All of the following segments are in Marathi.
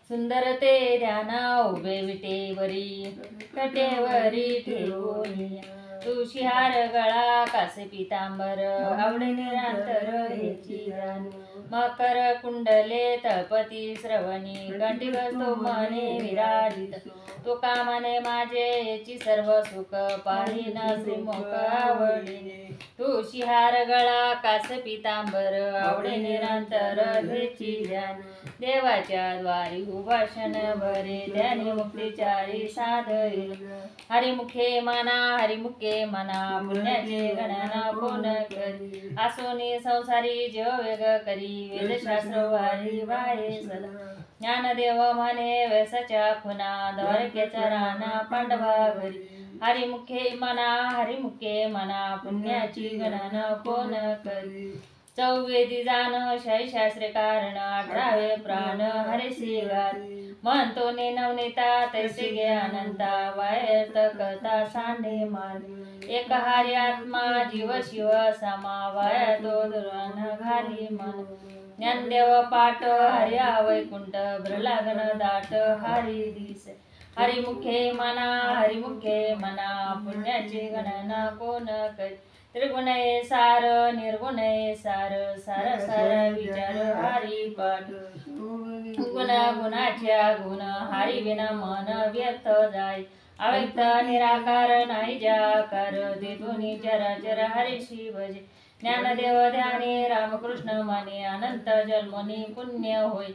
सुंदर ते ध्यान उभे विटेवरी कटेवरी ठेवून तुळशीहार गळा कासे पितांबर आवडे निरांतर हेची जाण मकर कुंडले तळपती श्रवणी कंठी बसतो मने विराजित तो कामाने माझे याची सर्व सुख पाहिन श्रीमुख आवडीने तुळशीहार गळा कास पितांबर आवडे निरांतर हेची ध्यान देवाच्या द्वारी उभाषण भरे ध्यानी मुक्तीचारी साधरे हरिमुखे हरिमुखे मना पुण्याचे गणना कोण करी आसोनी संसारी जग वेग करी वेदशास्त्र वारी वाहे सदा ज्ञानदेव म्हणे व्यसाच्या खुना द्वारकेचा राणा पांडवा घरी हरिमुखे मना पुण्याची गणना कोण करी चौवेदी जाण शास्त्रे कारण 18वे प्राण हरिसी गारी म्हणतो ने नवनीता तैसे गे अनंता वायर्थ करता सांडे मारी एक हारी आत्मा जीव शिव समा वाया तो दुरान घाली मन ज्ञानदेव पाठ हरिया वैकुंठ भ्रलागन दाट हरी दिस हरिमुखे मना पुण्याची गणना कोण करी त्रिगुणये सार निर्गुणये सार सार सार विचार हरी पाठ गुणाच्या गुण हरी विना मन व्यर्थ जाय अव्यक्त निराकार नाही जाकार देतोनी चराचर हरिशी भजे ज्ञानदेव ध्याने रामकृष्ण माने अनंत जन्मोनी पुण्य होय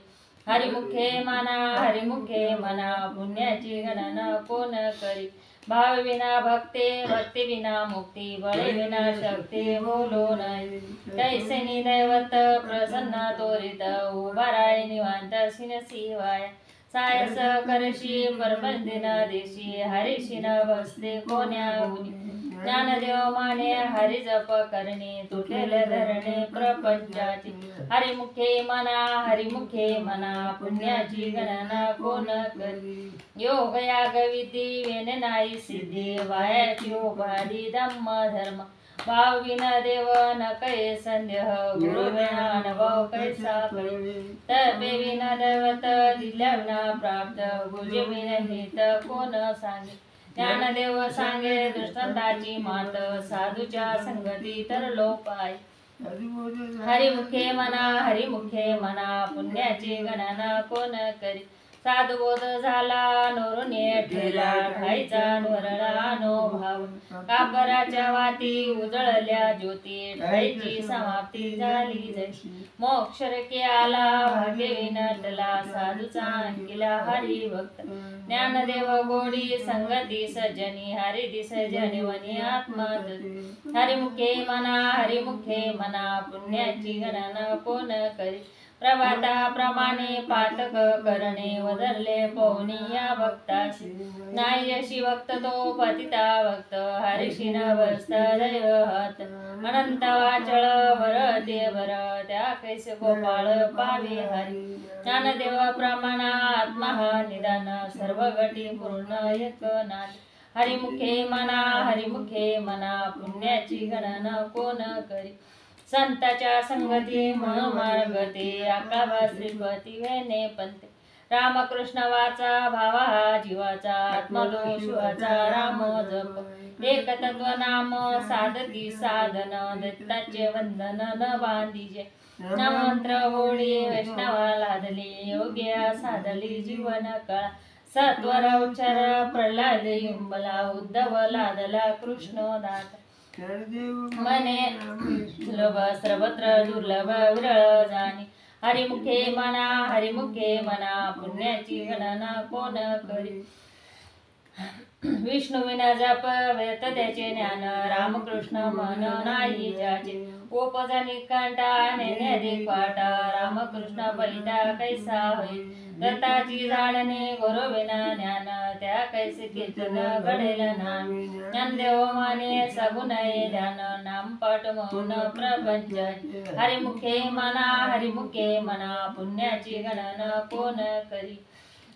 हरिमुखे मना पुण्याची गणना कोण करी भाव विना भक्ती विना मुक्ती बळे विना शक्ती बोलो नाही तैसेनी दैवत प्रसन्न तोरित उभाराय निवांत शिवाय सायस करशी परमदिन देशी हरिशिन बसले कोण्या गुणी ज्ञानदेव माने हरि जप करणे तुटेल धरणे प्रपंचाची हरिमुखे मना पुण्याची गणना कोण करी योग याग विधी वेन नाही सिद्धी वायाची उभारी धम्म धर्म भाव विना देव न कै संदेह गुरु विना अनुभव कैसा कळे तपे विना दैवत दिल्या विना प्राप्त गुज विना हित कोण सांगे ज्ञानदेव सांगे दृष्टांताची मात साधूच्या संगती तर लोपाय हरिमुखे मना पुण्याची गणना कोण करी साधुबोध झाला नोरून ठेला ठाईचा नोरळा नो भाव कापराच्या वाती उजळल्या ज्योती ठाईची समाप्ती झाली जशी मोक्षरके आला भाग्य नटला साधूचा अंकिला हरी भक्त ज्ञानदेव गोडी संगती सजनी हरी दिस जनिवनी आत्मा हरिमुखे मना पुण्याची गणना कोण करी प्रभाता प्रमाणे पातक करणे वदरले पौनी या भक्ताशी नाही यशी भक्त तो पतिता भक्त हरिशिन बसत दैवत अनंत वाचळ भर ते भर त्या कैसे गोपाळ पावे हरी ज्ञानदेव प्रमाणा आत्मा निदान सर्व गटी पूर्ण एकनाथ हरिमुखे मना पुण्याची गणना कोण करी संताच्या संगती मार्ग ते आकावा श्रीपती वेने पंते रामकृष्ण वाचा भावा जीवाचा आत्मदोष वाचा राम जप एक तत्व नाम साधती साधन दत्ताचे वंदन न बांधीजे मंत्र होळी वैष्णवा लादली योग्य साधली जीवन काळ सत्वर उच्चार प्रल्हाद युंबला उद्धव लादला कृष्ण दात मने सुलभ सर्वत्र दुर्लभ विरळ जाणी हरिमुखे मना पुण्याची गणना कोण करी विष्णू विना जप व्यर्थ त्याचे ज्ञान रामकृष्ण मन नाही ज्याचे उपजानी कंटा नेने पाटा रामकृष्ण बैठा कैसा होई दत्ताची झाडणे गुरु विना ज्ञान त्या कैसे कीर्तन घडेल नाम ज्ञानदेव माने सगुणये ध्यान नाम पाठ मौन प्रपंच हरिमुखे मना पुण्याची गणना कोण करी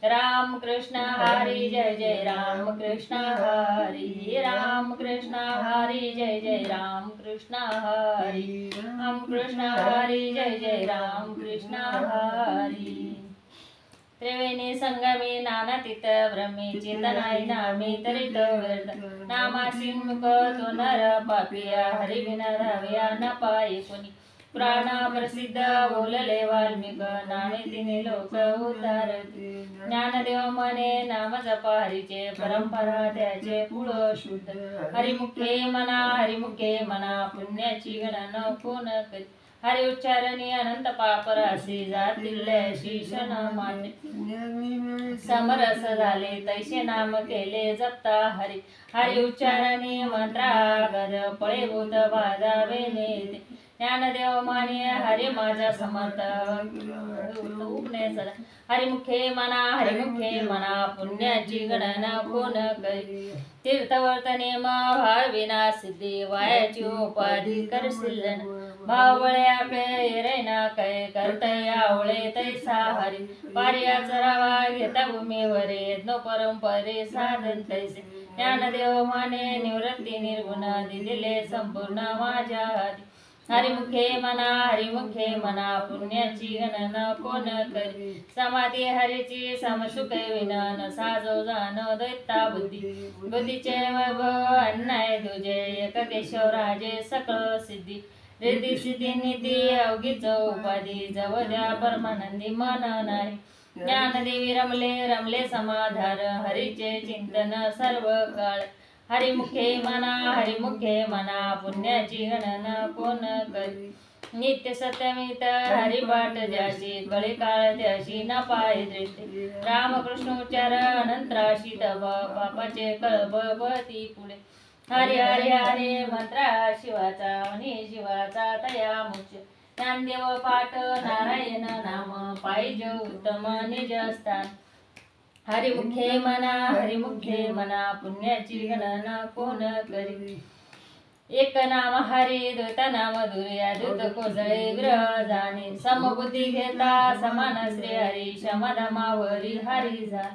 राम कृष्ण हरी जय जय राम कृष्ण हरी राम कृष्ण हरी जय जय राम कृष्ण हरी राम कृष्ण हरी जय जय राम कृष्ण हरी त्रिवेणी नामिनी संगमी नानातीत ब्रह्मी चेतनाई नामी तरित व्यर्थ नामासीन मुख तो नर पापिया हरी विना धाविया न पायी कोणी प्राण प्रसिद्ध बोलले वाल्मिक नामे तिने लोक उतारते ज्ञानदेव म्हणे नाम जपा हरीचे परंपरा त्याचे कुळ शुद्ध हरिमुखे मना पुण्याची गणना कोण करी हरि उच्चारणी अनंत पाप राशी जातील शीशन माने समरस झाले तैसे नाम केले जपता हरी हरि उच्चारणी मंत्रागद पळे भूत बाधावे नेते ज्ञानदेव माने हरी माझा समर्थ हरिमुखे मना पुण्याची गणना कोण करी तीर्थवर्त नेम भाविना सिद्धी वायाची उपाधी करशील भावळ्या पेरेना कै करतय आवळे तैसा हरी पार्याचा रावा घेता भूमीवरे यज्ञ परंपरे साधन तैसे ज्ञानदेव माने निवृत्ती निर्गुण दिले संपूर्ण माझ्या हाती हरिमुखे मना पुण्याची गणना कोण करी समाधी हरीची समसुख विना साजो जाण दैता बुद्धीचे वैभव अन्याय तुझे एक केशवराजे सकळ सिद्धी रिद्धी सिद्धी निधी अवघीच उपाधी जव द्या परमानंदी मन नाही ज्ञानदेवी रमले समाधार हरीचे चिंतन सर्व काळ हरिमुखे मना पुण्याची गणना कोण करी नित्य सत्यमित हरिपाठ ज्याची कळे काळ त्याशी न पाय दृष्टी रामकृष्ण उच्चार अनंतराशी तब पापाचे कळब बळती पुढे हरी हरी हरी मंत्रा शिवाचा आणि शिवाचा तया मुख्य ज्ञानदेव पाठ नारायण नाम पाहिजे उत्तम निजस्थान हरिमुखे मना पुण्याची गणना कोण करी एक नाम हरी दूत नाम दुर्या दूत कोसळे ग्रह जाणे समबुद्धी घेता समान श्री हरी शमधमावरी हरी जा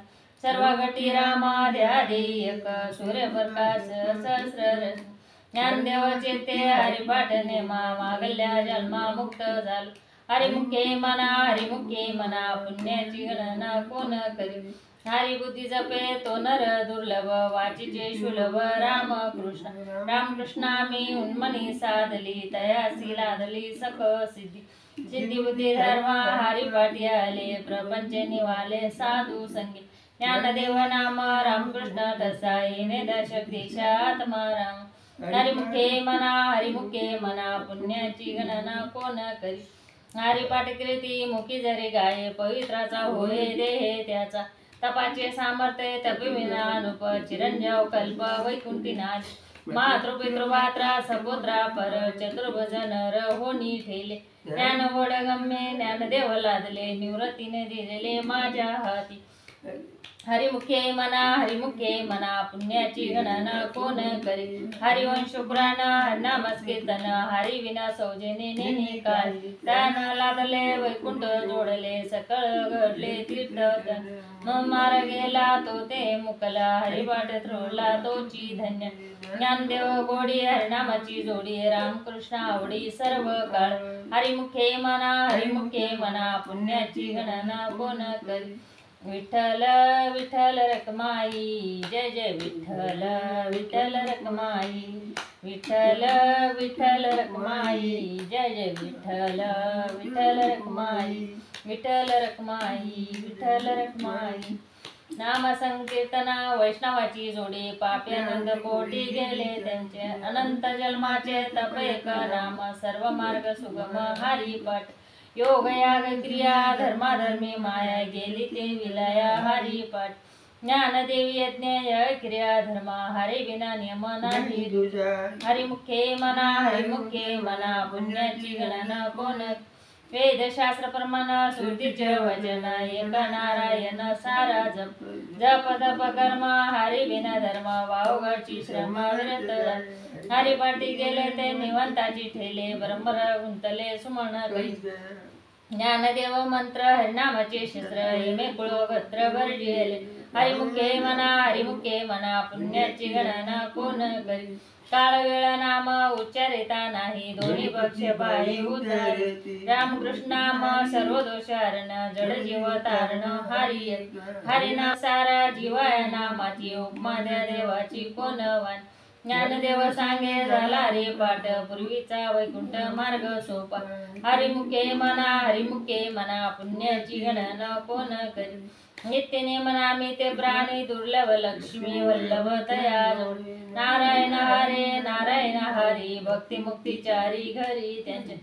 सर्व घटी रामा ध्यादी एक सूर्यप्रकाश सहस्र ज्ञानदेव चेते हरिपाठ नेमा मागल्या जन्मा मुक्त झालो हरिमुखे मना पुण्याची गणना कोण करी हरी बुद्धी जपे तो नर दुर्लभ वाचीचे शुलभ रामकृष्णा मी उन्मनी साधली तयासी लादली सख सिद्धी बुद्धी धर्म हरिपाठी आले प्रपंच निवाले साधू संगी ज्ञानदेव नाम रामकृष्ण तसा येणे दशक्तीशा आत्मा राम हरिमुखे मना पुण्याची गणना कोण करी हरिपाठ कृती मुखी जरी गाये पवित्राचा होय देह त्याचा तपाचे सामर्थ्य तपिविना अनुप चिरंजीव कल्प वैकुंठीनाथ मातृपितृभात्रा सपुत्रा पर चतुर्भुज नर होनी ठेले ज्ञान वड गम्ये ज्ञानदेव लादले निवृत्तीने दिलेले माझ्या हाती हरिमुखे मना पुण्याची गणना कोण करी हरिवंश पुराण हरिनामस्कीर्तन हरी विना सौजने नेने काळ दान लादले वैकुंठ जोडले सकळ घडले तीर्थ मार गेला तो ते मुकला हरिपाठ थ्रोला तोची धन्य ज्ञानदेव गोडी हरिनामाची जोडी रामकृष्ण आवडी सर्व काळ हरिमुखे मना पुण्याची गणना कोण करी विठ्ठल विठ्ठल रखमाई जय जय विठ्ठल विठ्ठल रखमाई विठ्ठल विठ्ठल रखमाई जय जय विठ्ठल विठ्ठल रखमाई विठ्ठल रखमाई विठ्ठल रखमाई नाम संकीर्तना वैष्णवाची जोडी पाप्यानंद कोटी गेले त्यांचे अनंत जन्माचे तप एक नाम सर्व मार्ग सुगम हरिपाठ योग याग क्रिया धर्माधर्मी माया गेली ते विलया हरिपाठ ज्ञानदेवी यज्ञ क्रिया धर्मा हरि विना नियम नाही हरिमुखे मना पुण्याची गणना कोण वेदशास्त्र प्रमाण श्रुतीचे वचन एक नारायण सारा जप जप तप कर्म हरि विना धर्म वावगाची श्रम विरत हरिपाठी गेले ते निवंताची ठेले ब्रह्मर गुंतले सुमन गई ज्ञानदेव मंत्र हरिनामाचे शस्त्र हेमे कुळो गत्र भरजिले हरिमुखे मना पुण्याची गणना कोण करी काळ वेळ नाम उच्चारिता नाही दोन्ही पक्ष पायी उतारी रामकृष्ण नाम सर्व दोष हरण जड जीव तारण हरी हरिनाम सारा जीवाया नामाची उपमा द्या देवाची कोण वान ज्ञानदेव सांगे झाला रे पाठ पूर्वीचा वैकुंठ मार्ग सोपा हरिमुखे मना पुण्याची गणना कोण करी नित्य नेमना मी ते प्राणी दुर्लभ लक्ष्मी वल्लभ तया नारायण हरी भक्ती मुक्तीचारी घरी त्यांचे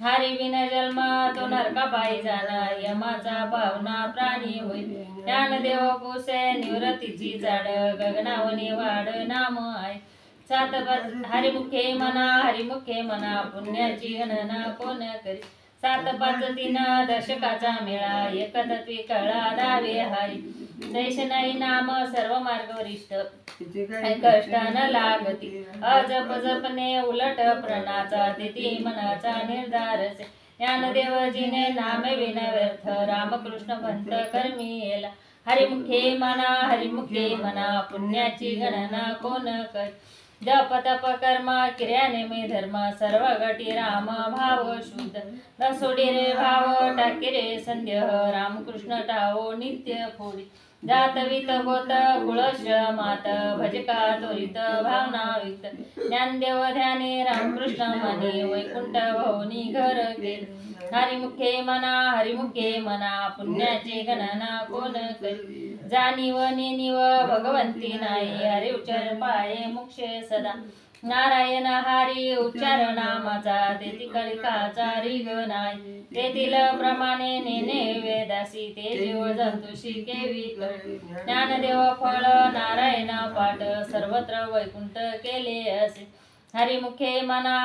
हरी विन जन्म तो नरका पायी जाणा यमाचा भावना प्राणी होई ज्ञानदेव पुसे निवृत्तीची झाड गगनावनी वाढ नाम आहे सात हरिमुखे मना पुण्याची गणना कोण करी सात पाच तीन दशकाचा मेळा एकतत्वी कळा दावे हरी जैश नाही नाम सर्व मार्ग वरिष्ठ कष्ट न लागती अजप जपणे उलट प्रणाचा तिथी मनाचा निर्धार ज्ञानदेवजीने नाम विन व्यर्थ रामकृष्ण पंत कर्मी येला हरिमुखे मना पुण्याची गणना कोण कर जप तप कर्म क्रियाने मे धर्म सर्व गटी राम भाव शुद्ध रसोडी रे भाव टाके रे संदेह रामकृष्ण टावो नित्य फोडी जात वित गोत कुळश मात भजका त्वरित भावना वित ज्ञानदेव ध्याने रामकृष्ण मनी वैकुंठ भवनी घर गेले हरिमुखे मना पुण्याचे गणना कोण करी जाणीव नेनिव भगवंती नाही हरी उच्चार पाये मुक्षे सदा नारायण हरी उच्चार नामाचा तेथी कलिकाचा रिग नाही तेथील प्रमाणे नेने वेदासी ते जीव जंतुशी केवी ज्ञानदेव फळ नारायण पाठ सर्वत्र वैकुंठ केले असे हरिमुखे मना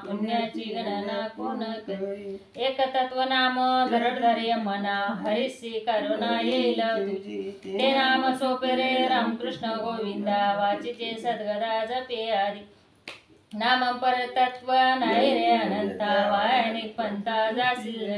पुण्याची गणना कोण करी एक तत्व नाम गरडधरे मना हरिसी करुणा येईल तुझी ते नाम सोपे रे रामकृष्ण गोविंदा वाचिचे सद्गदा जपे आदी नाम परतत्व नाही रे अनंता वायनिक पंथा जासील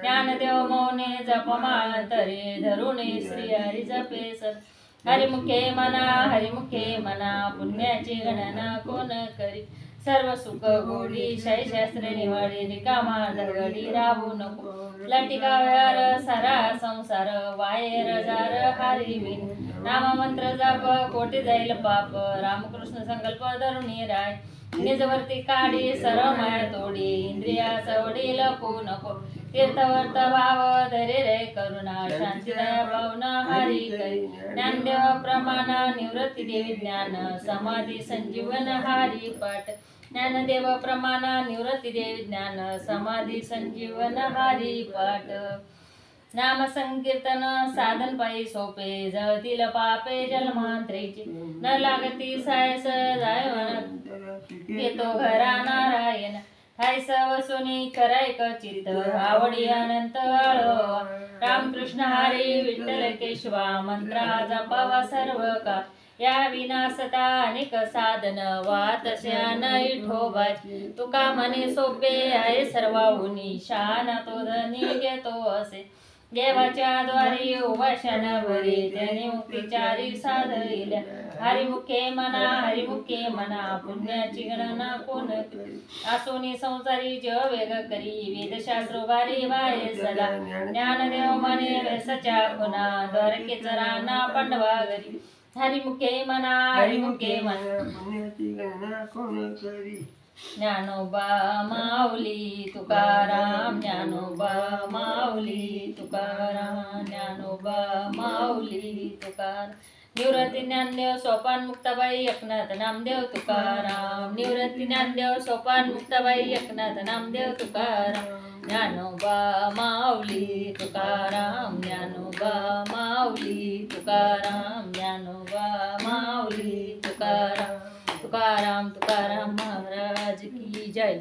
ज्ञानदेव मौने जपमाळंतरे धरुणे श्री हरी जपे सद हरिमुखे मना पुण्याची गणना कोण करी सर्व सुख गोडी शास्त्रे निवाडी रिकामा दगडी राहू नको लटिका व्यार सारा संसार वायर जार हरी विन नाम मंत्र जप कोटी जाईल पाप रामकृष्ण संकल्प धरुणी राय निजवर्ती काढी सर्व माया तोडी इंद्रिया सवडी लपू नको तीर्थवर्त भाव धरे रे करुणा शांतिदया भावना हरी करी ज्ञानदेव प्रमाण निवृत्ती देवी ज्ञान समाधी संजीवन हरी पाठ ज्ञानदेव प्रमाण निवृत्ती देवी ज्ञान समाधी संजीवन हरी पाठ नाम संकीर्तन साधन पायी सोपे जळतील पापे जन्मांतरेची न लागती सायस जायवन येतो घरा नारायण हायस वसुनी करायक चित्त आवडी अनंत आळवा रामकृष्ण हरी विठ्ठल केशवा मंत्रा जपावा सर्व का या विनासता अनेक साधन वातस्यान इठोबाच तुका म्हणे सोपे आहे सर्वाहुनी शान तो धनी घेतो असे देवाच्या द्वारी उभाषण भरी त्याने मुक्तीचारी साधविल्या हरिमुखे मना पुण्याची गणना कोण आसोनी संसारी जग वेग करी वेदशास्त्र भारी वाये सदा ज्ञानदेव मने व्यसच्या खुना द्वारकेच राणा पांडवा घरी हरिमुखे मना पुण्याची गणना कोण करी ज्ञानोबा माऊली तुकाराम ज्ञानोबा माऊली तुकाराम ज्ञानोबा माऊली तुकाराम निवृत्ती ज्ञानदेव सोपान मुक्ताबाई एकनाथ नामदेव तुकाराम निवृत्ती ज्ञानदेव सोपान मुक्ताबाई एकनाथ नामदेव तुकाराम ज्ञानोबा माऊली तुकाराम ज्ञानोबा माऊली तुकाराम ज्ञानोबा माऊली तुकाराम तुकाराम महाराज की जय।